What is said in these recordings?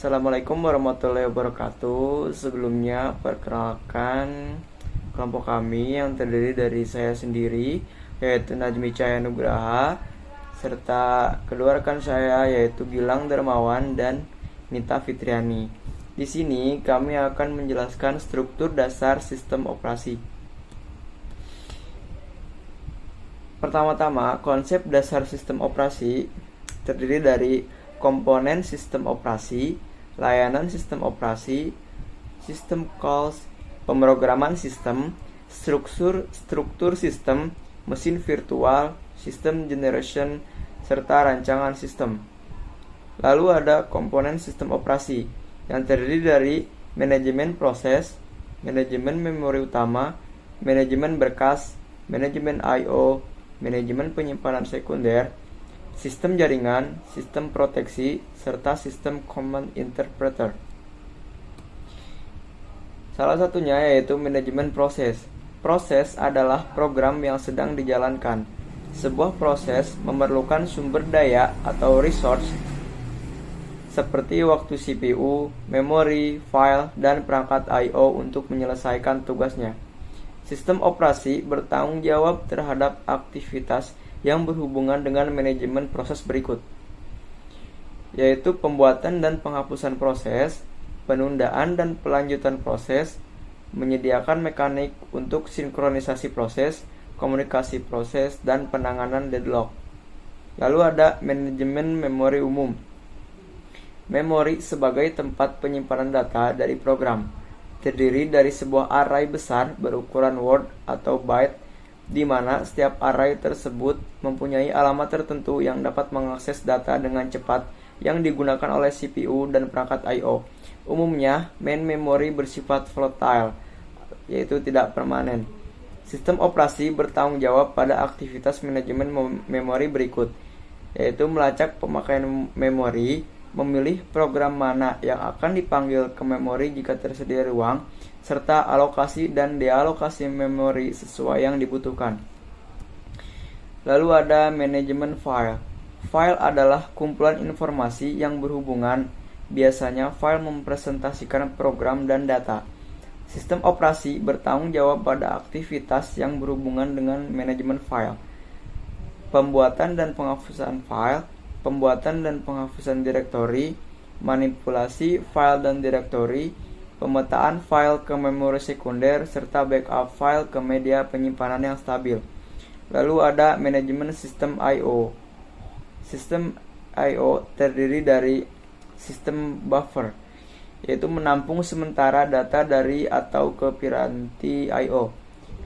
Assalamualaikum warahmatullahi wabarakatuh. Sebelumnya, perkenalkan kelompok kami yang terdiri dari saya sendiri, yaitu Najmi Cahaya Nugraha, serta kedua rekan saya, yaitu Gilang Darmawan dan Nita Fitriani. Di sini kami akan menjelaskan struktur dasar sistem operasi. Pertama-tama, konsep dasar sistem operasi terdiri dari komponen sistem operasi, layanan sistem operasi, sistem calls, pemrograman sistem, struktur sistem, mesin virtual, sistem generation, serta rancangan sistem. Lalu ada komponen sistem operasi yang terdiri dari manajemen proses, manajemen memori utama, manajemen berkas, manajemen I/O, manajemen penyimpanan sekunder, sistem jaringan, sistem proteksi, serta sistem command interpreter. Salah satunya yaitu manajemen proses. Proses adalah program yang sedang dijalankan. Sebuah proses memerlukan sumber daya atau resource seperti waktu CPU, memori, file, dan perangkat I/O untuk menyelesaikan tugasnya. Sistem operasi bertanggung jawab terhadap aktivitas yang berhubungan dengan manajemen proses berikut, yaitu pembuatan dan penghapusan proses, penundaan dan pelanjutan proses, menyediakan mekanik untuk sinkronisasi proses, komunikasi proses, dan penanganan deadlock. Lalu ada manajemen memori umum. Memori sebagai tempat penyimpanan data dari program, terdiri dari sebuah array besar berukuran word atau byte, di mana setiap array tersebut mempunyai alamat tertentu yang dapat mengakses data dengan cepat yang digunakan oleh CPU dan perangkat I/O. Umumnya, main memory bersifat volatile, yaitu tidak permanen. Sistem operasi bertanggung jawab pada aktivitas manajemen memori berikut, yaitu melacak pemakaian memori, memilih program mana yang akan dipanggil ke memori jika tersedia ruang, serta alokasi dan dealokasi memori sesuai yang dibutuhkan. Lalu ada manajemen file. File adalah kumpulan informasi yang berhubungan. Biasanya file mempresentasikan program dan data. Sistem operasi bertanggung jawab pada aktivitas yang berhubungan dengan manajemen file. Pembuatan dan penghapusan file, pembuatan dan penghapusan direktori, manipulasi file dan direktori, pemetaan file ke memori sekunder, serta backup file ke media penyimpanan yang stabil. Lalu ada manajemen sistem I/O. Sistem I/O terdiri dari sistem buffer, yaitu menampung sementara data dari atau ke piranti I/O.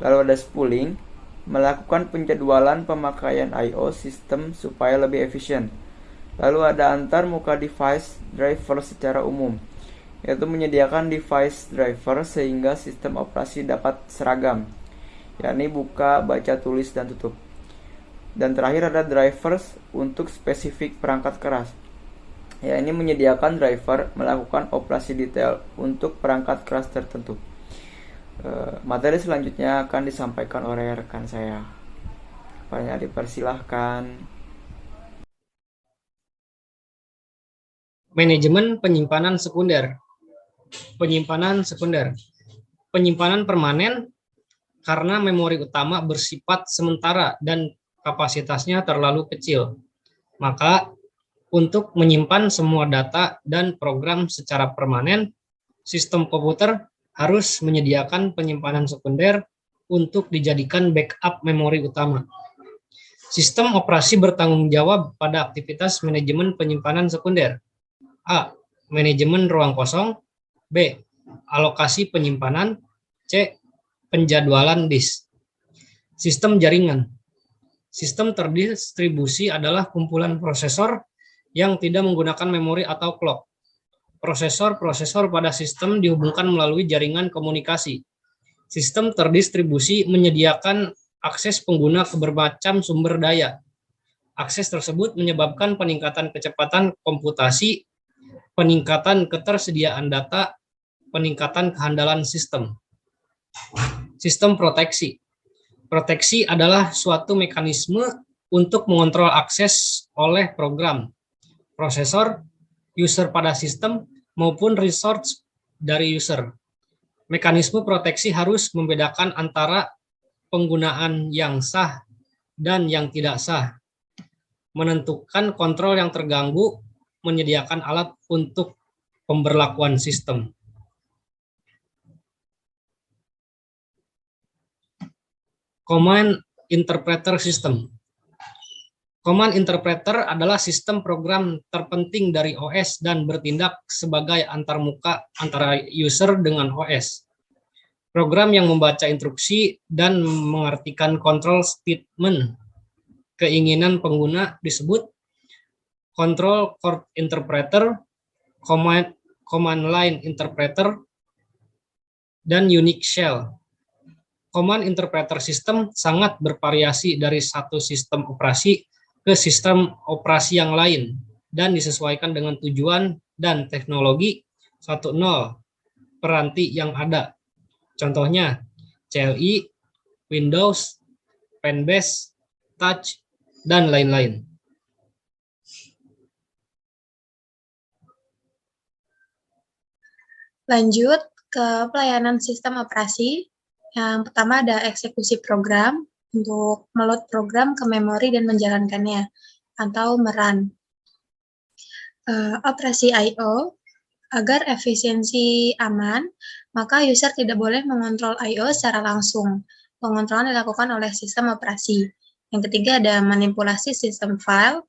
Lalu ada spooling, melakukan penjadwalan pemakaian I/O sistem supaya lebih efisien. Lalu ada antar muka device driver secara umum, yaitu menyediakan device driver sehingga sistem operasi dapat seragam, yakni buka, baca, tulis, dan tutup. Dan terakhir ada drivers untuk spesifik perangkat keras, yakni menyediakan driver melakukan operasi detail untuk perangkat keras tertentu. Materi selanjutnya akan disampaikan oleh rekan saya. Banyak dipersilahkan. Manajemen penyimpanan sekunder. Penyimpanan sekunder. Penyimpanan permanen karena memori utama bersifat sementara dan kapasitasnya terlalu kecil. Maka untuk menyimpan semua data dan program secara permanen, sistem komputer harus menyediakan penyimpanan sekunder untuk dijadikan backup memori utama. Sistem operasi bertanggung jawab pada aktivitas manajemen penyimpanan sekunder. A. Manajemen ruang kosong. B. Alokasi penyimpanan. C. Penjadwalan disk. Sistem jaringan. Sistem terdistribusi adalah kumpulan prosesor yang tidak menggunakan memori atau clock. Prosesor pada sistem dihubungkan melalui jaringan komunikasi. Sistem terdistribusi menyediakan akses pengguna ke bermacam sumber daya. Akses tersebut menyebabkan peningkatan kecepatan komputasi, peningkatan ketersediaan data, peningkatan kehandalan sistem. Sistem proteksi. Proteksi adalah suatu mekanisme untuk mengontrol akses oleh program, prosesor, user pada sistem maupun resource dari user. Mekanisme proteksi harus membedakan antara penggunaan yang sah dan yang tidak sah, menentukan kontrol yang terganggu, menyediakan alat untuk pemberlakuan sistem. Command Interpreter System. Command Interpreter adalah sistem program terpenting dari OS dan bertindak sebagai antarmuka antara user dengan OS. Program yang membaca instruksi dan mengartikan control statement keinginan pengguna disebut Control Court Interpreter, Command Line Interpreter, dan Unix Shell. Command Interpreter System sangat bervariasi dari satu sistem operasi ke sistem operasi yang lain dan disesuaikan dengan tujuan dan teknologi 1.0 peranti yang ada. Contohnya CLI, Windows, Penbase, Touch, dan lain-lain. Lanjut ke pelayanan sistem operasi. Yang pertama ada eksekusi program untuk meload program ke memori dan menjalankannya atau merun. Operasi I/O agar efisiensi aman, maka user tidak boleh mengontrol I/O secara langsung. Pengontrolan dilakukan oleh sistem operasi. Yang ketiga ada manipulasi sistem file,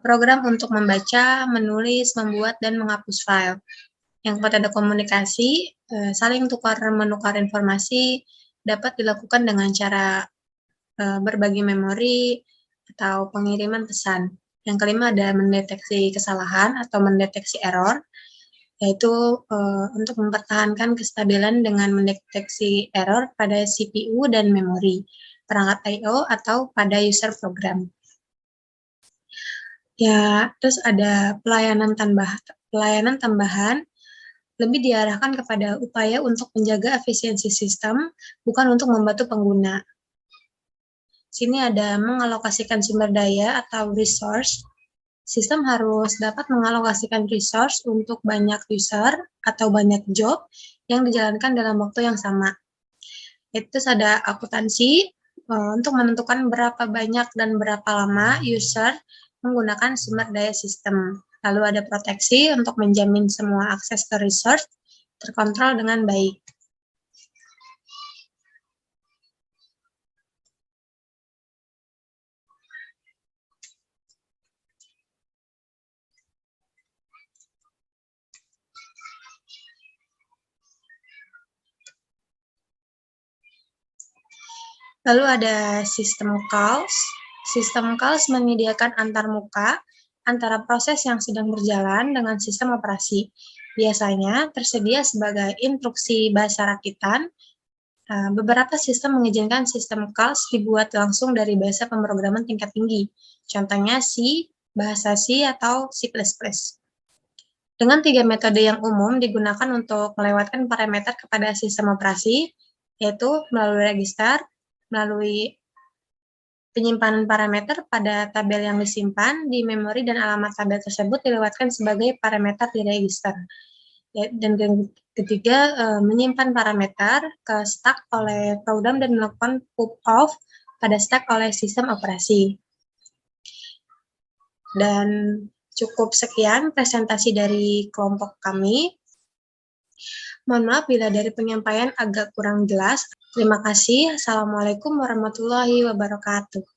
program untuk membaca, menulis, membuat, dan menghapus file. Yang keempat ada komunikasi, saling menukar informasi dapat dilakukan dengan cara berbagi memori atau pengiriman pesan. Yang kelima ada mendeteksi kesalahan atau mendeteksi error, yaitu untuk mempertahankan kestabilan dengan mendeteksi error pada CPU dan memori, perangkat I/O atau pada user program. Ya, terus ada pelayanan tambahan lebih diarahkan kepada upaya untuk menjaga efisiensi sistem, bukan untuk membantu pengguna. Sini ada mengalokasikan sumber daya atau resource. Sistem harus dapat mengalokasikan resource untuk banyak user atau banyak job yang dijalankan dalam waktu yang sama. Itu ada akuntansi untuk menentukan berapa banyak dan berapa lama user menggunakan sumber daya sistem. Lalu ada proteksi untuk menjamin semua akses ke resource terkontrol dengan baik. Lalu ada sistem calls. Sistem calls menyediakan antarmuka antara proses yang sedang berjalan dengan sistem operasi. Biasanya tersedia sebagai instruksi bahasa rakitan. Beberapa sistem mengizinkan sistem calls dibuat langsung dari bahasa pemrograman tingkat tinggi. Contohnya C, bahasa C, atau C++. Dengan 3 metode yang umum digunakan untuk melewatkan parameter kepada sistem operasi, yaitu melalui register, melalui penyimpanan parameter pada tabel yang disimpan di memori dan alamat tabel tersebut dilewatkan sebagai parameter di register. Dan ketiga, menyimpan parameter ke stack oleh program dan melakukan pop-off pada stack oleh sistem operasi. Dan cukup sekian presentasi dari kelompok kami. Mohon maaf bila dari penyampaian agak kurang jelas. Terima kasih. Assalamualaikum warahmatullahi wabarakatuh.